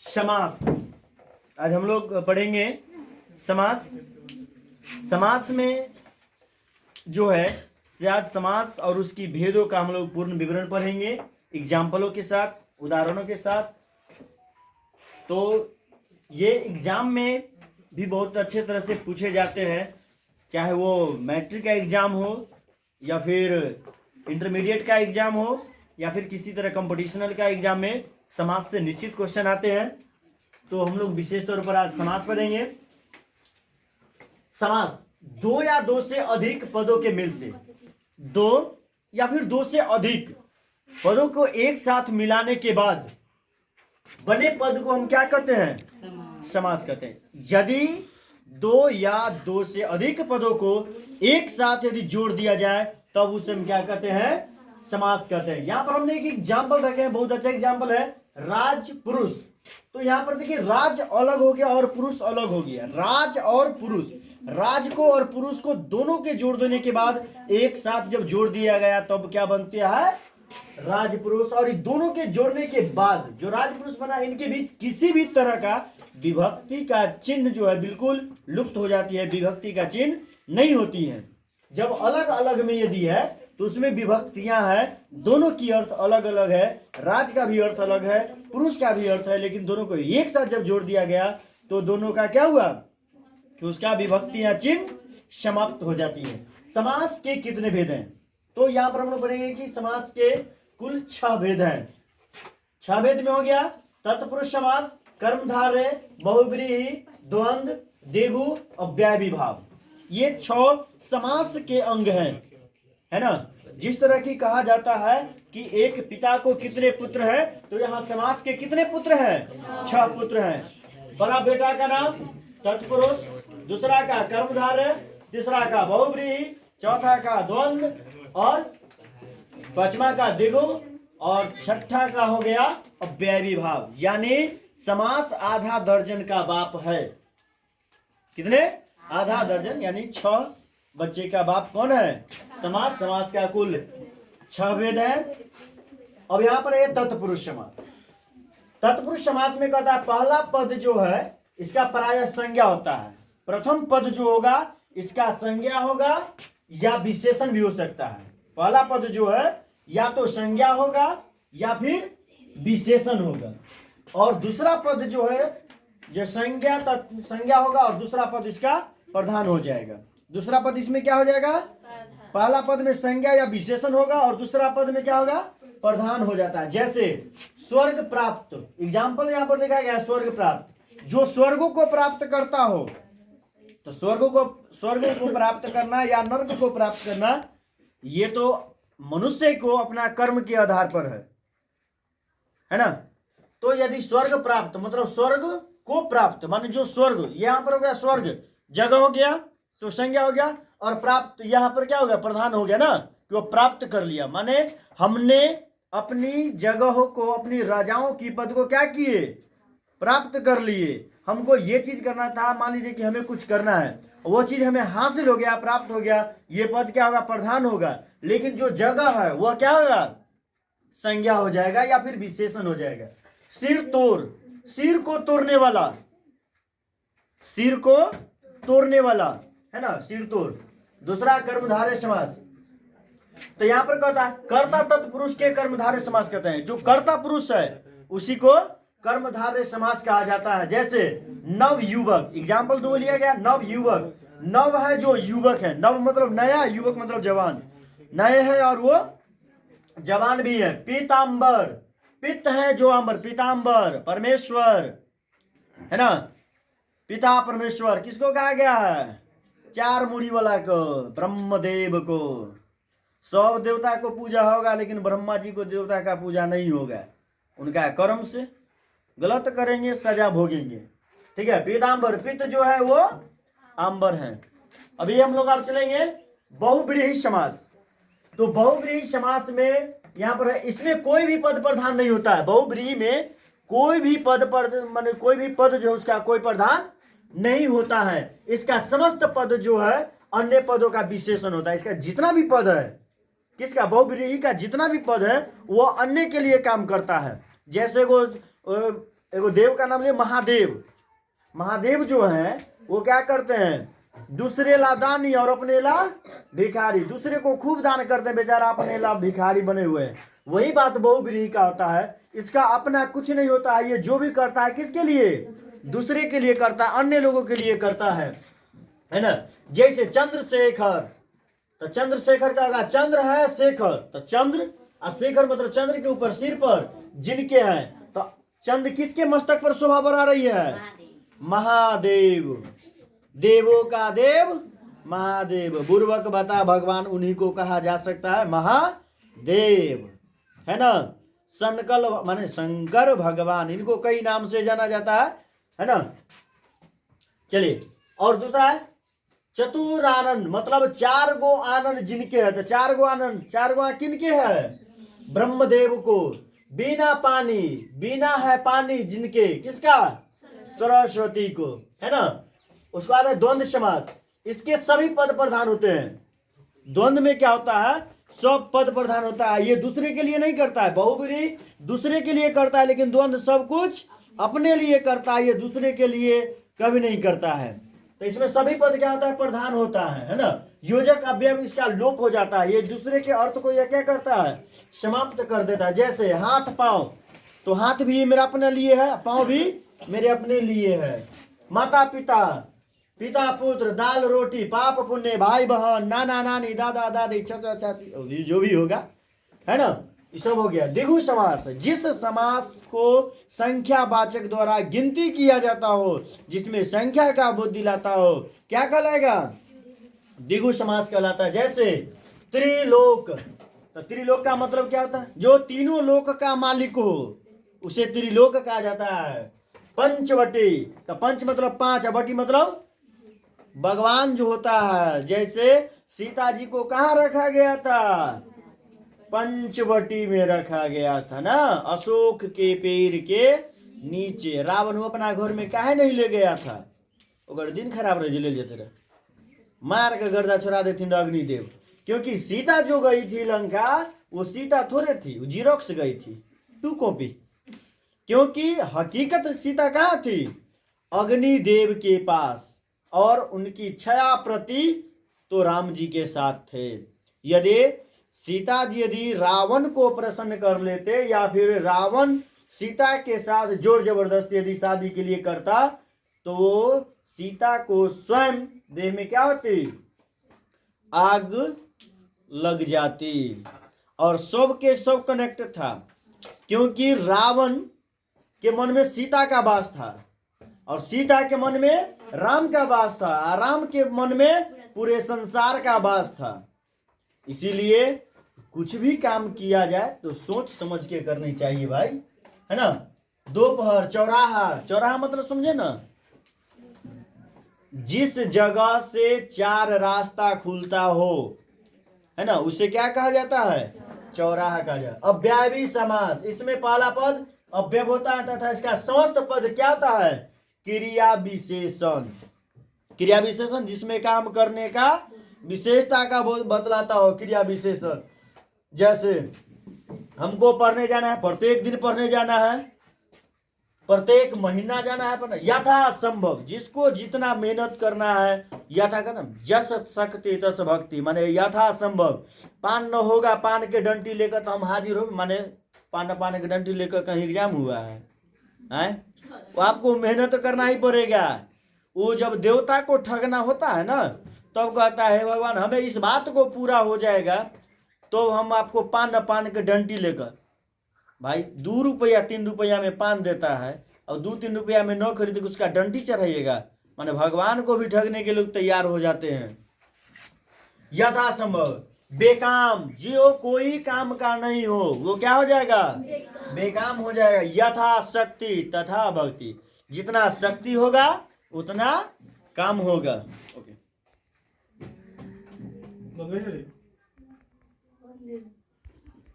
समास। आज हम लोग पढ़ेंगे समास। समास में जो है आज समास और उसकी भेदों का हम लोग पूर्ण विवरण पढ़ेंगे एग्जाम्पलों के साथ, उदाहरणों के साथ। तो ये एग्जाम में भी बहुत अच्छे तरह से पूछे जाते हैं, चाहे वो मैट्रिक का एग्जाम हो या फिर इंटरमीडिएट का एग्जाम हो या फिर किसी तरह कंपटीशनल का एग्जाम में समास से निश्चित क्वेश्चन आते हैं। तो हम लोग विशेष तौर पर आज समास पढ़ेंगे। समास दो या दो से अधिक पदों के मिल से, दो या फिर दो से अधिक पदों को एक साथ मिलाने के बाद बने पद को हम क्या कहते हैं? समास कहते हैं। यदि दो या दो से अधिक पदों को एक साथ यदि जोड़ दिया जाए तब उसे हम क्या कहते हैं? समास कहते हैं। यहां पर हमने एक एग्जाम्पल रखे हैं, बहुत अच्छा एग्जाम्पल है, राज पुरुष। तो यहां पर देखिए राज अलग हो गया और पुरुष अलग हो गया। राज और पुरुष, राज को और पुरुष को दोनों के जोड़ देने के बाद एक साथ जब जोड़ दिया गया तब क्या बनते हैं? राज पुरुष। और दोनों के जोड़ने के बाद जो राज पुरुष बना, इनके बीच किसी भी तरह का विभक्ति का चिन्ह जो है बिल्कुल लुप्त हो जाती है, विभक्ति का चिन्ह नहीं होती है। जब अलग अलग में यदि है तो उसमें विभक्तियां हैं, दोनों की अर्थ अलग अलग है, राज का भी अर्थ अलग है, पुरुष का भी अर्थ है, लेकिन दोनों को एक साथ जब जोड़ दिया गया तो दोनों का क्या हुआ कि उसका विभक्तियां चिन्ह समाप्त हो जाती है। समास के कितने भेद हैं? तो यहां पर हम लोग पढ़ेंगे कि समास के कुल 6 भेद हैं। 6 भेद में हो गया तत्पुरुष समास, कर्मधारय, बहुव्रीहि, द्वंद्व, द्विगु, अव्ययभी भाव। ये 6 समास के अंग हैं, है ना। जिस तरह की कहा जाता है कि एक पिता को कितने पुत्र हैं, तो यहाँ समास के कितने पुत्र हैं? 6 पुत्र हैं। बड़ा बेटा का नाम तत्पुरुष, दूसरा का कर्मधारय, तीसरा का बहुव्रीहि, चौथा का द्वंद्व और पांचवा का द्विगु और छठा का हो गया अव्ययभी भाव। यानी समास आधा दर्जन का बाप है। कितने? आधा दर्जन, यानी 6 बच्चे का बाप कौन है? समास। समास का कुल 6 भेद है। अब यहां पर है तत्पुरुष समास। तत्पुरुष समास में कहता है पहला पद जो है इसका प्रायः संज्ञा होता है। प्रथम पद जो होगा इसका संज्ञा होगा या विशेषण भी हो सकता है। पहला पद जो है या तो संज्ञा होगा या फिर विशेषण होगा, और दूसरा पद जो है जो संज्ञा होगा और दूसरा पद इसका प्रधान हो जाएगा। दूसरा पद इसमें क्या हो जाएगा? पहला पद में संज्ञा या विशेषण होगा और दूसरा पद में क्या होगा? प्रधान हो जाता है। जैसे स्वर्ग प्राप्त, एग्जाम्पल यहां पर लिखा गया है स्वर्ग प्राप्त। जो स्वर्गों को प्राप्त करता हो, तो स्वर्गों को प्राप्त करना या नर्क को प्राप्त करना, ये तो मनुष्य को अपना कर्म के आधार पर है ना। तो यदि स्वर्ग प्राप्त मतलब स्वर्ग को प्राप्त माने जो स्वर्ग, यहां पर हो गया स्वर्ग जगह हो गया तो संज्ञा हो गया, और प्राप्त यहां पर क्या हो गया? प्रधान हो गया ना, कि वो प्राप्त कर लिया। माने हमने अपनी जगहों को, अपनी राजाओं की पद को क्या किए? प्राप्त कर लिए। हमको ये चीज करना था, मान लीजिए कि हमें कुछ करना है, वो चीज हमें हासिल हो गया, प्राप्त हो गया, ये पद क्या होगा? प्रधान होगा। लेकिन जो जगह है वह क्या होगा? संज्ञा हो जाएगा या फिर विशेषण हो जाएगा। सिर तोड़, सिर को तोड़ने वाला, सिर को तोड़ने वाला है ना, सिर तोड़। दूसरा कर्मधारय समास। तो यहां पर कहता है कर्ता तत्पुरुष के कर्मधारय समास कहते हैं। जो कर्ता पुरुष है उसी को कर्मधारय समास कहा जाता है। जैसे नव युवक, एग्जाम्पल 2 लिया गया, नव युवक। नव है जो युवक है, नव मतलब नया, युवक मतलब जवान, नए है और वो जवान भी है। पीतांबर, पित्त है जो अंबर, पीतांबर परमेश्वर है ना। पिता परमेश्वर किसको कहा गया है? 4 मुड़ी वाला को, ब्रह्मदेव को। 100 देवता को पूजा होगा लेकिन ब्रह्मा जी को देवता का पूजा नहीं होगा। उनका कर्म से गलत करेंगे सजा भोगेंगे। ठीक है। पीतांबर, पित्त जो है वो अंबर है। अभी हम लोग आप चलेंगे बहुव्रीहि समास। तो बहुव्रीहि समास में यहां पर है, इसमें कोई भी पद प्रधान नहीं होता है। बहुव्रीहि में कोई भी पद माने कोई भी पद जो है उसका कोई प्रधान नहीं होता है। इसका समस्त पद जो है अन्य पदों का विशेषण होता है। इसका जितना भी पद है, किसका? बहुव्रीहि का जितना भी पद है वो अन्य के लिए काम करता है। जैसे एगो देव का नाम ले महादेव। महादेव जो हैं वो क्या करते हैं, दूसरे ला दानी और अपने ला भिखारी। दूसरे को खूब दान करते हैं, बेचारा अपने ला भिखारी बने हुए हैं। वही बात बहुव्रीहि का होता है। इसका अपना कुछ नहीं होता है। ये जो भी करता है किसके लिए, दूसरे के लिए करता है, अन्य लोगों के लिए करता है ना। जैसे चंद्रशेखर, तो चंद्रशेखर का होगा, चंद्र है शेखर, तो चंद्र और शेखर मतलब चंद्र के ऊपर सिर पर जिनके हैं, तो चंद्र किसके मस्तक पर शोभा बढ़ा रही है, महादेव। देवों का देव महादेव। बुर्बक बता भगवान उन्हीं को कहा जा सकता है महादेव, है ना। संकल माने शंकर भगवान, इनको कई नाम से जाना जाता है ना। चलिए, और दूसरा है चतुरानंद, मतलब 4 गो आनंद जिनके है। तो 4 गो आनंद, 4 गो किनके है, ब्रह्मदेव को। बिना पानी, बिना है पानी जिनके, किसका, सरस्वती को, है ना। उसके बाद है द्वंद्व समास, इसके सभी पद प्रधान होते हैं। द्वंद्व में क्या होता है, सब पद प्रधान होता है। ये दूसरे के लिए नहीं करता है, बहुव्रीहि दूसरे के लिए करता है, लेकिन द्वंद्व सब कुछ अपने लिए करता है, ये दूसरे के लिए कभी नहीं करता है। तो इसमें सभी पद क्या होता है, प्रधान होता है ना। योजक अव्यय इसका लोप हो जाता है, ये दूसरे के अर्थ को यह क्या करता है, समाप्त कर देता है। जैसे हाथ पांव, तो हाथ भी मेरा अपने लिए है, पांव भी मेरे अपने लिए है। माता पिता, पिता पुत्र, दाल रोटी, पाप पुण्य, भाई बहन, नाना नानी, दादा दादी, चाचा चाची, जो भी होगा, है ना, ये सब हो गया। द्विगु समास, जिस समास को संख्यावाचक द्वारा गिनती किया जाता हो, जिसमें संख्या का बोध दिलाता हो, क्या कहलाएगा, द्विगु समास कहलाता है। जैसे त्रिलोक, तो त्रिलोक का मतलब क्या होता है, जो तीनों लोक का मालिक हो उसे त्रिलोक कहा जाता है। पंचवटी, तो पंच मतलब 5, वटी मतलब भगवान जो होता है। जैसे सीता जी को कहाँ रखा गया था, पंचवटी में रखा गया था ना, अशोक के पेड़ के नीचे। रावण अपना घर में काहे नहीं ले गया था, अगर दिन खराब रहे ले जाते रहे, मार के गर्दा छोड़ा देती अग्निदेव। क्योंकि सीता जो गई थी लंका, वो सीता थोड़े थी, वो जीरोक्स गई थी, 2 कॉपी। क्योंकि हकीकत सीता कहाँ थी, अग्निदेव के पास, और उनकी छाया प्रति तो राम जी के साथ थे। यदि सीता जी यदि रावण को प्रसन्न कर लेते, या फिर रावण सीता के साथ जोर जबरदस्ती यदि शादी के लिए करता, तो वो सीता को स्वयं देह में क्या होती, आग लग जाती। और सब के सब कनेक्ट था, क्योंकि रावण के मन में सीता का वास था, और सीता के मन में राम का वास था, और राम के मन में पूरे संसार का वास था। इसीलिए कुछ भी काम किया जाए तो सोच समझ के करनी चाहिए भाई, है ना। दोपहर, चौराहा, चौराहा मतलब समझे ना, जिस जगह से 4 रास्ता खुलता हो, है ना, उसे क्या कहा जाता है, चौराहा कहा जाता है। अव्ययी समास, इसमें पहला पद अव्यय होता है तथा इसका समस्त पद क्या होता है, क्रिया विशेषण। क्रिया विशेषण जिसमें काम करने का विशेषता का बतलाता हो, क्रिया विशेषण। जैसे हमको पढ़ने जाना है, प्रत्येक दिन पढ़ने जाना है, प्रत्येक महीना जाना है पढ़ने, यथासंभव, जिसको जितना मेहनत करना है, यथा का नाम जस शक्ति तस भक्ति, माने यथासंभव। पान न होगा, पान के डंटी लेकर तो हम हाजिर हो, माने पान के डंटी लेकर कहीं एग्जाम हुआ है, तो आपको मेहनत करना ही पड़ेगा। वो जब देवता को ठगना होता है ना, तब कहता है भगवान हमें इस बात को पूरा हो जाएगा तो हम आपको पान के डंटी लेकर, भाई 2 रुपया 3 रुपया में पान देता है, और 2-3 रुपया में न खरीद के उसका डंटी चढ़ाइएगा, माने भगवान को भी ठगने के लोग तैयार हो जाते हैं। यथासंभव, बेकाम, जो कोई काम का नहीं हो वो क्या हो जाएगा, बेकाम हो जाएगा। यथाशक्ति तथा भक्ति, जितना शक्ति होगा उतना काम होगा। ओके।